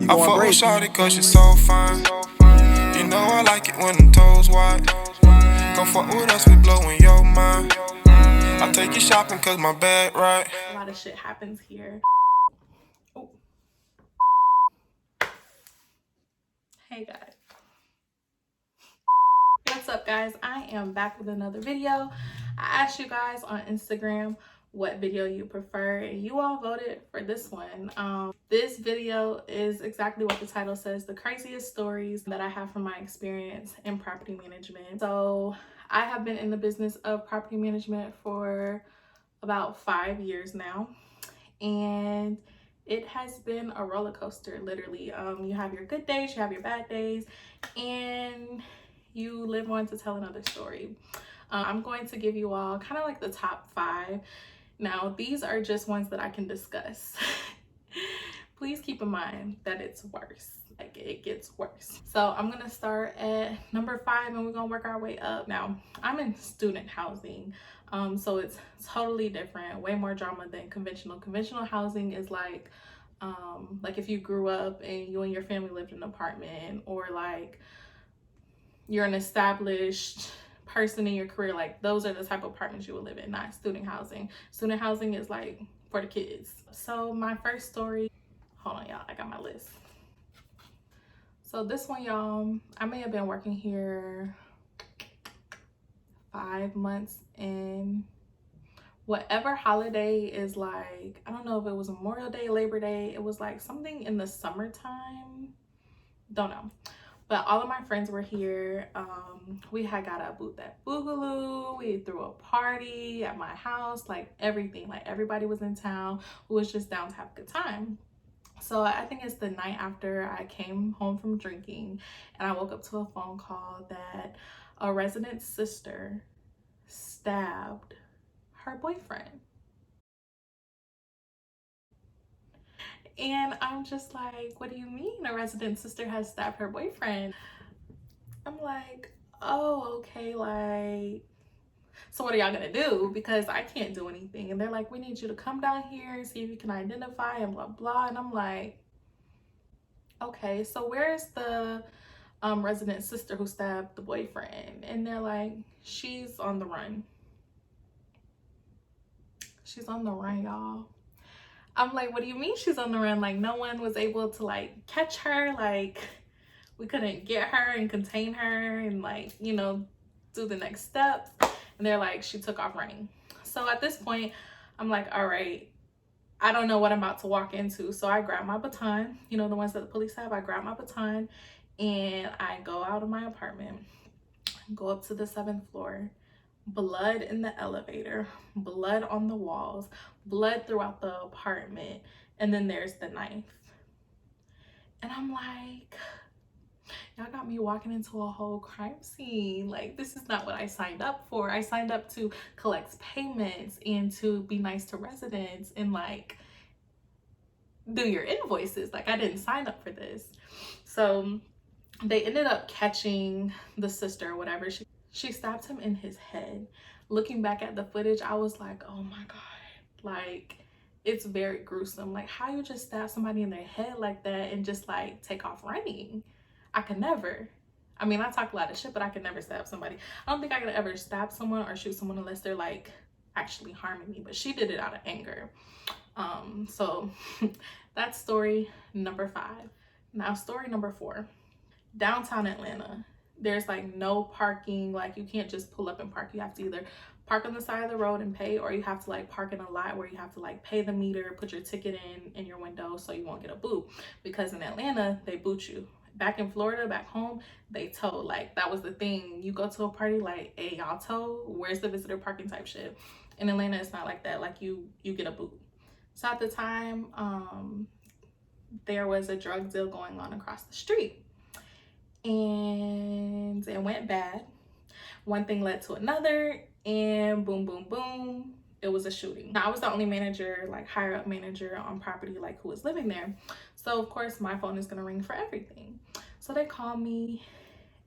You I going fuck with crazy. shawty cause she so fine. You know I like it when them toes wide. Come fuck with us, we blowin' your mind. I take you shopping cause my bag right. A lot of shit happens here. Oh. Hey guys. What's up guys? I am back with another video. I asked you guys on Instagram what video you prefer and you all voted for this one. This video is exactly what the title says, the craziest stories that I have from my experience in property management. So I have been in the business of property management for about 5 years now, and it has been a roller coaster, literally. You have your good days, you have your bad days, and you live on to tell another story. I'm going to give you all kind of like the top 5. Now, these are just ones that I can discuss. Please keep in mind that it's worse. Like, it gets worse. So I'm gonna start at number 5 and we're gonna work our way up. Now, I'm in student housing. So it's totally different, way more drama than conventional. Conventional housing is like if you grew up and you and your family lived in an apartment, or like you're an established person in your career, like those are the type of apartments you would live in, not student housing. Student housing is like for the kids. So my first story, hold on y'all, I got my list. So this one, y'all, I may have been working here 5 months, and whatever holiday is, like, I don't know if it was Memorial Day, Labor Day, it was like something in the summertime, don't know. But all of my friends were here. We had got a booth at Boogaloo. We threw a party at my house, like everything. Like everybody was in town who was just down to have a good time. So I think it's the night after I came home from drinking, and I woke up to a phone call that a resident's sister stabbed her boyfriend. And I'm just like, what do you mean a resident sister has stabbed her boyfriend? I'm like, oh, okay, like, so what are y'all gonna do? Because I can't do anything. And they're like, we need you to come down here and see if you can identify and blah, blah. And I'm like, okay, so where's the resident sister who stabbed the boyfriend? And they're like, she's on the run. She's on the run, y'all. I'm like, what do you mean she's on the run? Like, no one was able to like catch her. Like, we couldn't get her and contain her and like, you know, do the next step. And they're like, she took off running. So at this point, I'm like, all right, I don't know what I'm about to walk into. So I grab my baton, you know, the ones that the police have. I grab my baton and I go out of my apartment, go up to the 7th floor. Blood in the elevator, blood on the walls, blood throughout the apartment, and then there's the knife. And I'm like, y'all got me walking into a whole crime scene. Like, this is not what I signed up for. I signed up to collect payments and to be nice to residents and like do your invoices. Like, I didn't sign up for this. So they ended up catching the sister or whatever. She stabbed him in his head. Looking back at the footage, I was like, oh my God, like, it's very gruesome. Like, how you just stab somebody in their head like that and just like take off running? I could never. I mean, I talk a lot of shit, but I could never stab somebody. I don't think I could ever stab someone or shoot someone unless they're like actually harming me, but she did it out of anger. So that's story number 5. Now, story number 4. Downtown Atlanta, there's like no parking. Like, you can't just pull up and park. You have to either park on the side of the road and pay, or you have to like park in a lot where you have to like pay the meter, put your ticket in your window so you won't get a boot. Because in Atlanta, they boot you. Back in Florida, back home, they tow. Like, that was the thing. You go to a party, like, hey, y'all tow? Where's the visitor parking type shit? In Atlanta, it's not like that. Like, you get a boot. So at the time, there was a drug deal going on across the street. And it went bad. One thing led to another, and boom, boom, boom, it was a shooting. Now, I was the only manager, like higher up manager on property, like who was living there. So of course my phone is gonna ring for everything. So they call me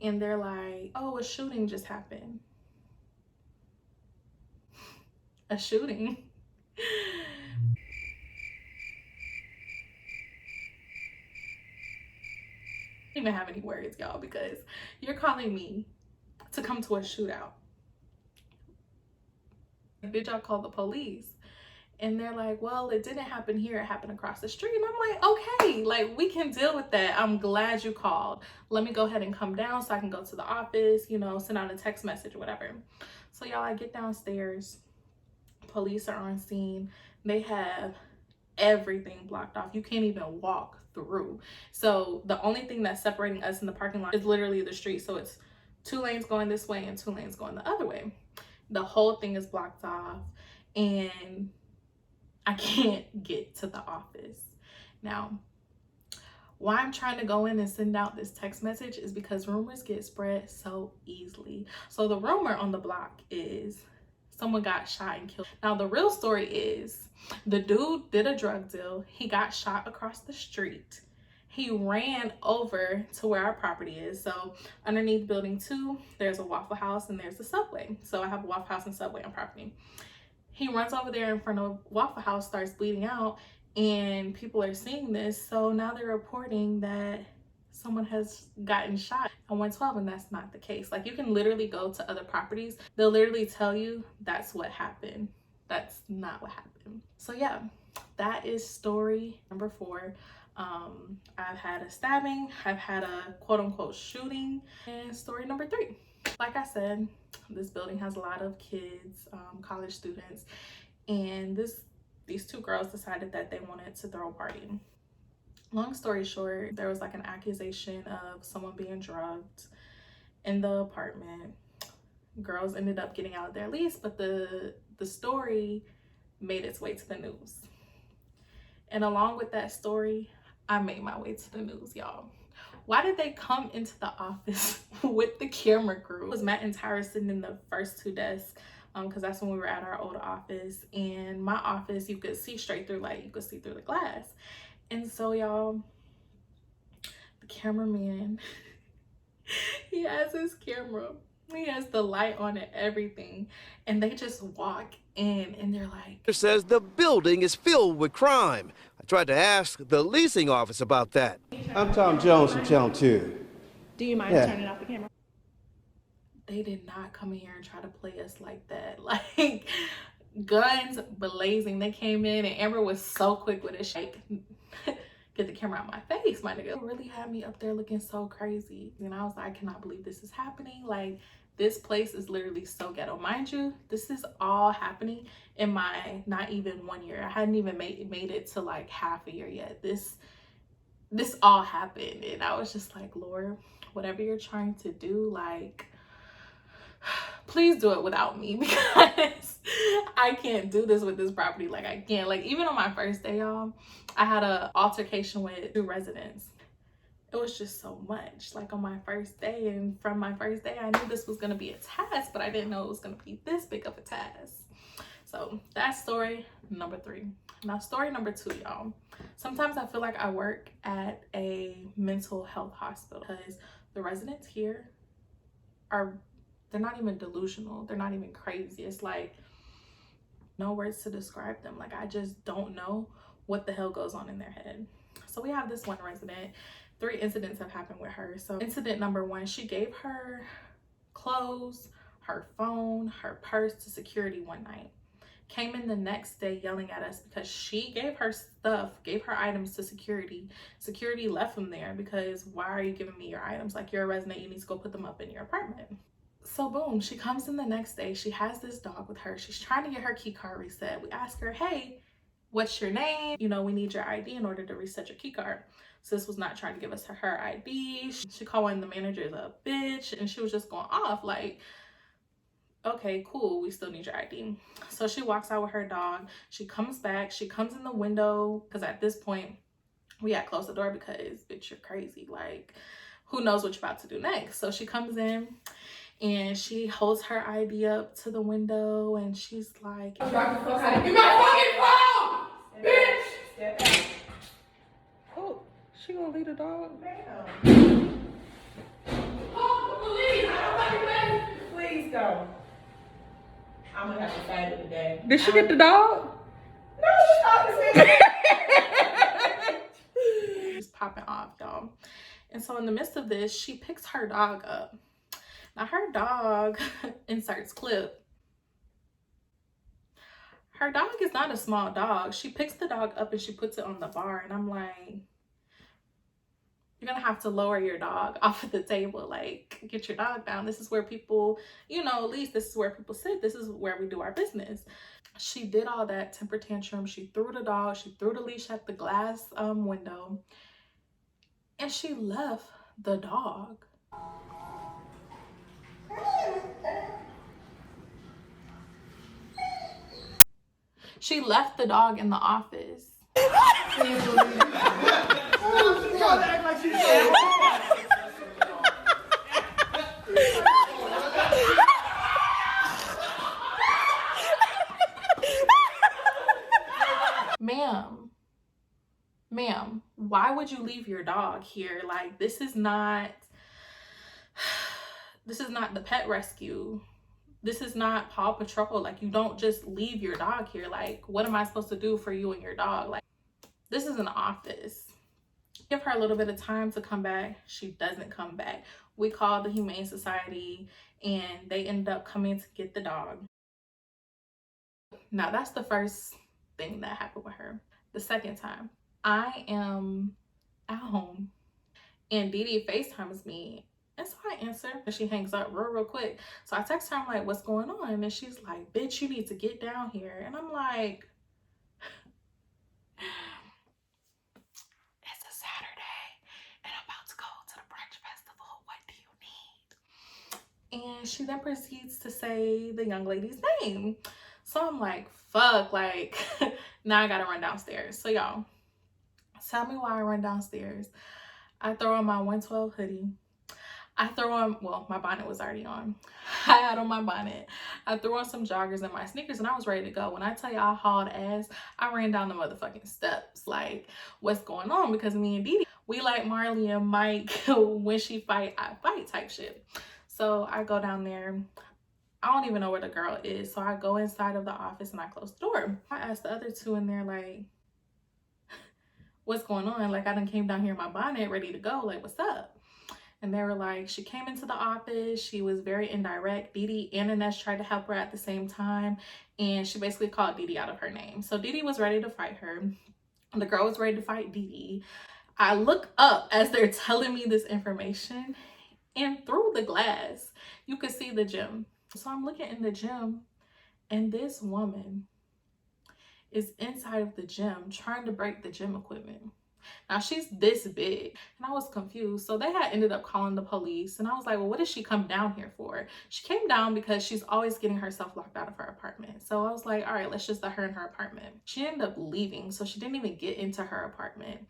and they're like, oh, a shooting just happened. A shooting. even have any words, y'all, because you're calling me to come to a shootout. Did y'all call the police? And they're like, well, it didn't happen here, it happened across the street. And I'm like, okay, like, we can deal with that. I'm glad you called. Let me go ahead and come down so I can go to the office, you know, send out a text message or whatever. So y'all, I get downstairs, police are on scene. They have everything blocked off. You can't even walk through. So the only thing that's separating us in the parking lot is literally the street. So it's 2 lanes going this way and 2 lanes going the other way. The whole thing is blocked off and I can't get to the office. Now, why I'm trying to go in and send out this text message is because rumors get spread so easily. So the rumor on the block is someone got shot and killed. Now the real story is the dude did a drug deal. He got shot across the street. He ran over to where our property is. So underneath building 2, there's a Waffle House and there's a Subway. So I have a Waffle House and Subway on property. He runs over there in front of Waffle House, starts bleeding out, and people are seeing this. So now they're reporting that someone has gotten shot on 112, and that's not the case. Like, you can literally go to other properties. They'll literally tell you that's what happened. That's not what happened. So yeah, that is story number 4. I've had a stabbing, I've had a quote unquote shooting, and story number 3. Like I said, this building has a lot of kids, college students, and these 2 girls decided that they wanted to throw a party. Long story short, there was like an accusation of someone being drugged in the apartment. Girls ended up getting out of their lease, but the story made its way to the news. And along with that story, I made my way to the news, y'all. Why did they come into the office with the camera crew? It was Matt and Tyra sitting in the first 2 desks, because that's when we were at our old office. And my office, you could see straight through, like, you could see through the glass. And so, y'all, the cameraman, he has his camera. He has the light on and everything. And they just walk in and they're like, It says the building is filled with crime. I tried to ask the leasing office about that. I'm Tom Jones from Channel 2. Do you mind turning off the camera? they did not come in here and try to play us like that. Like, guns blazing. They came in and Amber was so quick with it. Shake. Get the camera out my face, my nigga. It really had me up there looking so crazy. And I was like, I cannot believe this is happening. Like, this place is literally so ghetto. Mind you, this is all happening in my not even 1 year. I hadn't even made it to like half a year yet. This all happened. And I was just like, Lord, whatever you're trying to do, like, please do it without me, because I can't do this with this property. Like, I can't. Like, even on my first day, y'all, I had an altercation with 2 residents. It was just so much, like, on my first day. And from my first day, I knew this was gonna be a task, but I didn't know it was gonna be this big of a task. So that's story number 3. Now, story number 2, y'all. Sometimes I feel like I work at a mental health hospital, because the residents here they're not even delusional. They're not even crazy. It's like, no words to describe them. Like, I just don't know what the hell goes on in their head. So we have this one resident. 3 incidents have happened with her. So incident number 1, she gave her clothes, her phone, her purse to security one night. Came in the next day yelling at us because she gave her stuff, gave her items to security. Security left them there because, why are you giving me your items? Like, you're a resident, you need to go put them up in your apartment. So boom, she comes in the next day. She has this dog with her. She's trying to get her key card reset. We ask her, hey, what's your name? You know, we need your ID in order to reset your key card. Sis was not trying to give us her ID. She called one of the managers a bitch, and she was just going off like, okay, cool, we still need your ID. So she walks out with her dog. She comes back. She comes in the window, because at this point, we had closed the door because, bitch, you're crazy. Like, who knows what you're about to do next? So she comes in and she holds her ID up to the window and she's like, "Give my fucking phone, bitch!" Oh, she gonna leave the dog? Ma'am. Call the police! Please go. I'm gonna have to fight it today. Did she get the dog? No, she's not the same. She's popping off, y'all. And so in the midst of this, she picks her dog up. Now her dog inserts clip. Her dog is not a small dog. She picks the dog up and she puts it on the bar. And I'm like, you're gonna have to lower your dog off of the table. Like, get your dog down. This is where people, you know, at least this is where people sit. This is where we do our business. She did all that temper tantrum. She threw the dog. She threw the leash at the glass window. And she left the dog. She left the dog in the office. Ma'am, why would you leave your dog here? Like, this is not the pet rescue. This is not Paw Patrol. Like, you don't just leave your dog here. Like, what am I supposed to do for you and your dog? Like, this is an office. Give her a little bit of time to come back. She doesn't come back. We called the Humane Society and they ended up coming to get the dog. Now, that's the first thing that happened with her. The second time, I am at home and Dee Dee FaceTimes me. And so I answer and she hangs up real quick. So I text her, I'm like, what's going on? And she's like, bitch, you need to get down here. And I'm like, it's a Saturday and I'm about to go to the brunch festival. What do you need? And she then proceeds to say the young lady's name. So I'm like, fuck, like, now I gotta run downstairs. So y'all, tell me why I run downstairs. I throw on my 112 hoodie. I throw on, well, my bonnet was already on. I had on my bonnet. I threw on some joggers and my sneakers and I was ready to go. When I tell you I hauled ass, I ran down the motherfucking steps. Like, what's going on? Because me and Dee Dee, we like Marley and Mike, when she fight, I fight type shit. So I go down there. I don't even know where the girl is. So I go inside of the office and I close the door. I asked the other two in there, like, what's going on? Like, I done came down here in my bonnet ready to go. Like, what's up? And they were like, she came into the office. She was very indirect. Dee Dee and Inez tried to help her at the same time. And she basically called Dee Dee out of her name. So Dee Dee was ready to fight her. The girl was ready to fight Dee Dee. I look up as they're telling me this information. And through the glass, you could see the gym. So I'm looking in the gym. And this woman is inside of the gym trying to break the gym equipment. Now she's this big and I was confused. So they had ended up calling the police and I was like, well, what did she come down here for? She came down because she's always getting herself locked out of her apartment. So I was like, all right, let's just let her in her apartment. She ended up leaving. So she didn't even get into her apartment.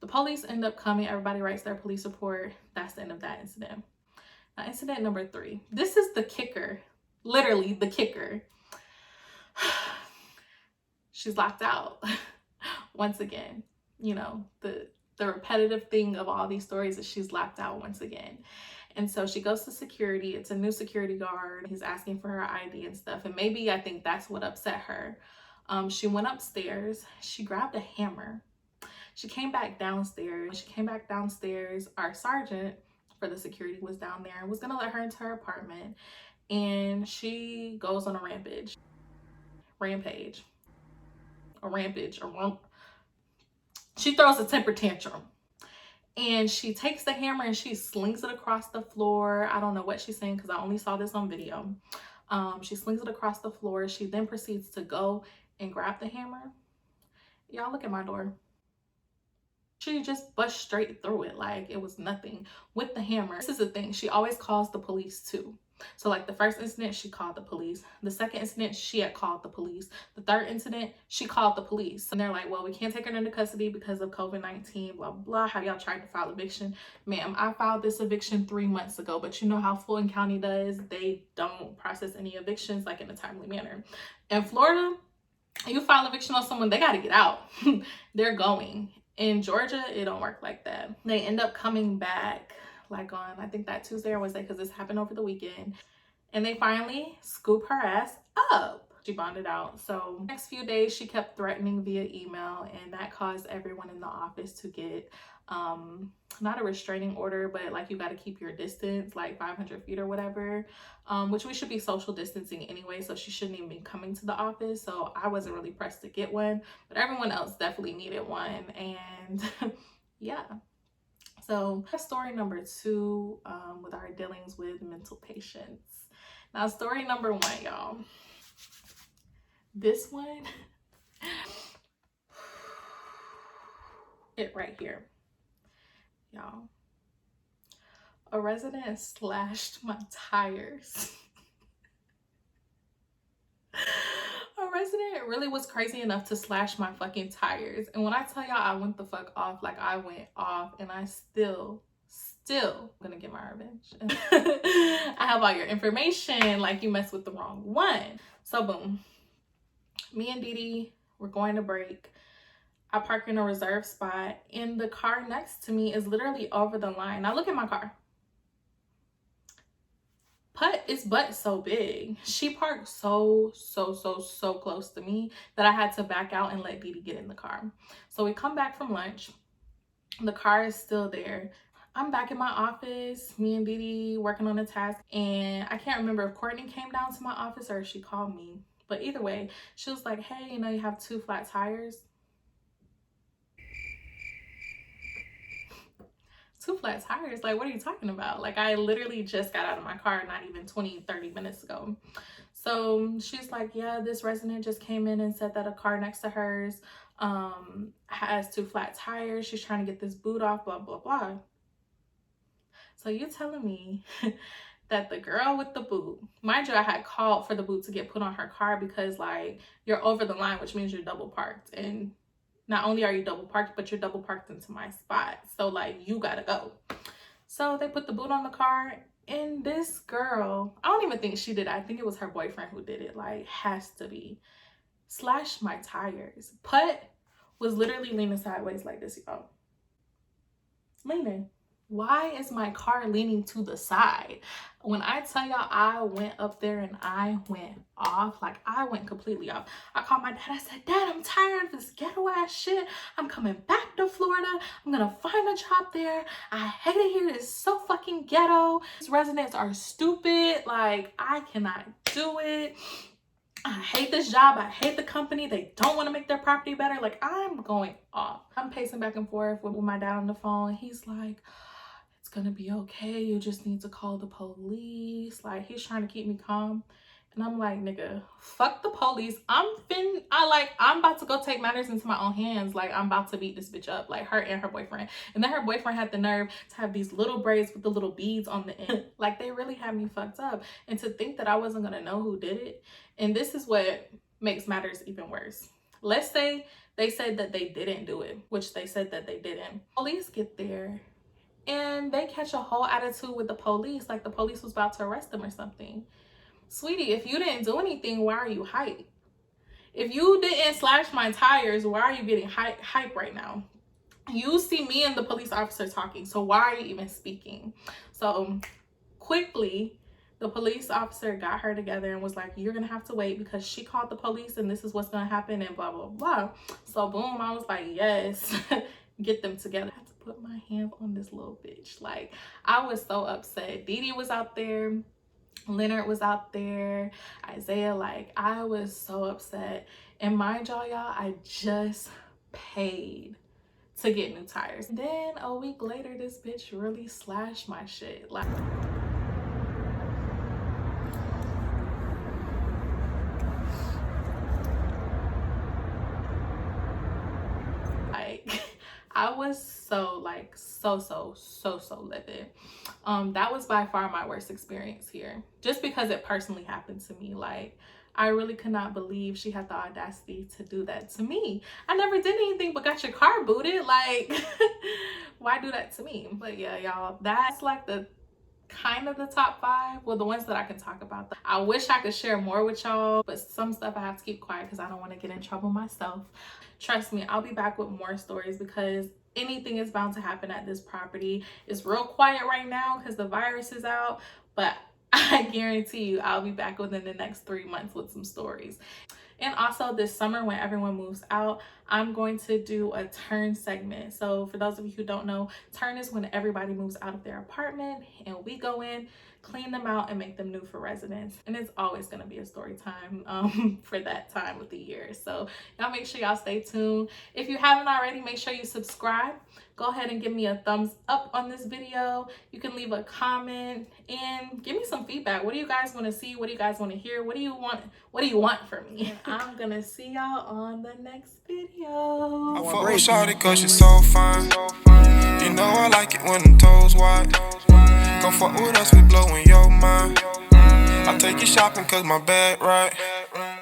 The police end up coming. Everybody writes their police report. That's the end of that incident. Now, incident number 3. This is the kicker. Literally the kicker. She's locked out once again. You know, the repetitive thing of all these stories is she's locked out once again. And so she goes to security. It's a new security guard. He's asking for her ID and stuff. And maybe I think that's what upset her. She went upstairs. She grabbed a hammer. She came back downstairs. When she came back downstairs, our sergeant for the security was down there and was going to let her into her apartment. And she goes on a rampage. She throws a temper tantrum and she takes the hammer and she slings it across the floor. I don't know what she's saying because I only saw this on video. She slings it across the floor. She then proceeds to go and grab the hammer. Y'all look at my door. She just busted straight through it like it was nothing with the hammer. This is the thing. She always calls the police too. So like the first incident, she called the police. The second incident, she had called the police. The third incident, she called the police. And they're like, well, we can't take her into custody because of COVID-19, blah, blah. Have y'all tried to file eviction? Ma'am, I filed this eviction 3 months ago, but you know how Fulton County does? They don't process any evictions like in a timely manner. In Florida, you file eviction on someone, they got to get out. They're going. In Georgia, it don't work like that. They end up coming back like on, I think that Tuesday or Wednesday, because this happened over the weekend. And they finally scoop her ass up. She bonded out. So next few days, she kept threatening via email, and that caused everyone in the office to get not a restraining order, but like you got to keep your distance, like 500 feet or whatever, which we should be social distancing anyway, so she shouldn't even be coming to the office. So I wasn't really pressed to get one, but everyone else definitely needed one. And yeah. So story number 2, with our dealings with mental patients. Now story number 1, y'all. This one, it right here, y'all. A resident slashed my tires. A resident really was crazy enough to slash my fucking tires. And when I tell y'all I went the fuck off, like I went off, and I still gonna get my revenge. I have all your information, like you messed with the wrong one. So boom, me and Didi were going to break. I park in a reserved spot, and the car next to me is literally over the line. Now look at my car. Its butt so big. She parked so close to me that I had to back out and let Didi get in the car. So we come back from lunch. The car is still there. I'm back in my office, me and Didi working on a task, and I can't remember if Courtney came down to my office or if she called me. But either way, she was like, hey, you know, you have 2 flat tires. 2 flat tires? Like, what are you talking about? Like, I literally just got out of my car not even 20-30 minutes ago. So she's like, yeah, this resident just came in and said that a car next to hers has 2 flat tires. She's trying to get this boot off, blah blah blah. So you telling me that the girl with the boot, mind you, I had called for the boot to get put on her car because like you're over the line, which means you're double parked, and not only are you double parked, but you're double parked into my spot. So like you gotta go. So they put the boot on the car, and this girl, I don't even think she did it. I think it was her boyfriend who did it. Like, has to be. Slashed my tires. Putt was literally leaning sideways like this, y'all. Leaning. Why is my car leaning to the side? When I tell y'all I went up there and I went off, like I went completely off. I called my dad. I said, Dad, I'm tired of this ghetto ass shit. I'm coming back to Florida. I'm gonna find a job there. I hate it here. It's so fucking ghetto. These residents are stupid. Like, I cannot do it. I hate this job. I hate the company. They don't want to make their property better. Like, I'm going off. I'm pacing back and forth with my dad on the phone. He's like, it's gonna be okay. You just need to call the police. Like, he's trying to keep me calm. And I'm like, nigga, fuck the police. I'm about to go take matters into my own hands. Like, I'm about to beat this bitch up, like her and her boyfriend. And then her boyfriend had the nerve to have these little braids with the little beads on the end. Like, they really had me fucked up. And to think that I wasn't gonna know who did it. And this is what makes matters even worse. Let's say they said that they didn't do it, which they said that they didn't. Police get there and they catch a whole attitude with the police, like the police was about to arrest them or something. Sweetie, if you didn't do anything, why are you hype? If you didn't slash my tires, why are you getting hype right now? You see me and the police officer talking, so why are you even speaking? So quickly, the police officer got her together and was like, you're gonna have to wait because she called the police and this is what's gonna happen and blah blah blah. So boom, I was like, yes. Get them together. I had to put my hands on this little bitch. Like, I was so upset. Didi was out there, Leonard was out there, Isaiah. Like, I was so upset. And mind y'all, I just paid to get new tires. And then a week later, this bitch really slashed my shit. Like, I was so like so livid. That was by far my worst experience here, just because it personally happened to me. Like, I really could not believe she had the audacity to do that to me. I never did anything but got your car booted. Like, why do that to me? But yeah, y'all, that's like the kind of the top 5, well, the ones that I can talk about. I wish I could share more with y'all, but some stuff I have to keep quiet because I don't want to get in trouble myself. Trust me, I'll be back with more stories because anything is bound to happen at this property. It's real quiet right now because the virus is out, but I guarantee you I'll be back within the next 3 months with some stories. And also this summer when everyone moves out, I'm going to do a turn segment. So for those of you who don't know, turn is when everybody moves out of their apartment and we go in, clean them out, and make them new for residents. And it's always going to be a story time for that time of the year. So y'all make sure y'all stay tuned. If you haven't already, make sure you subscribe. Go ahead and give me a thumbs up on this video. You can leave a comment and give me some feedback. What do you guys want to see? What do you guys want to hear? What do you want from me? I'm gonna see y'all on the next video. I fuck with shawty cause she's so fine. You know I like it when them toes wide. Come fuck with us, we blowin' your mind. I take you shopping cause my bag right.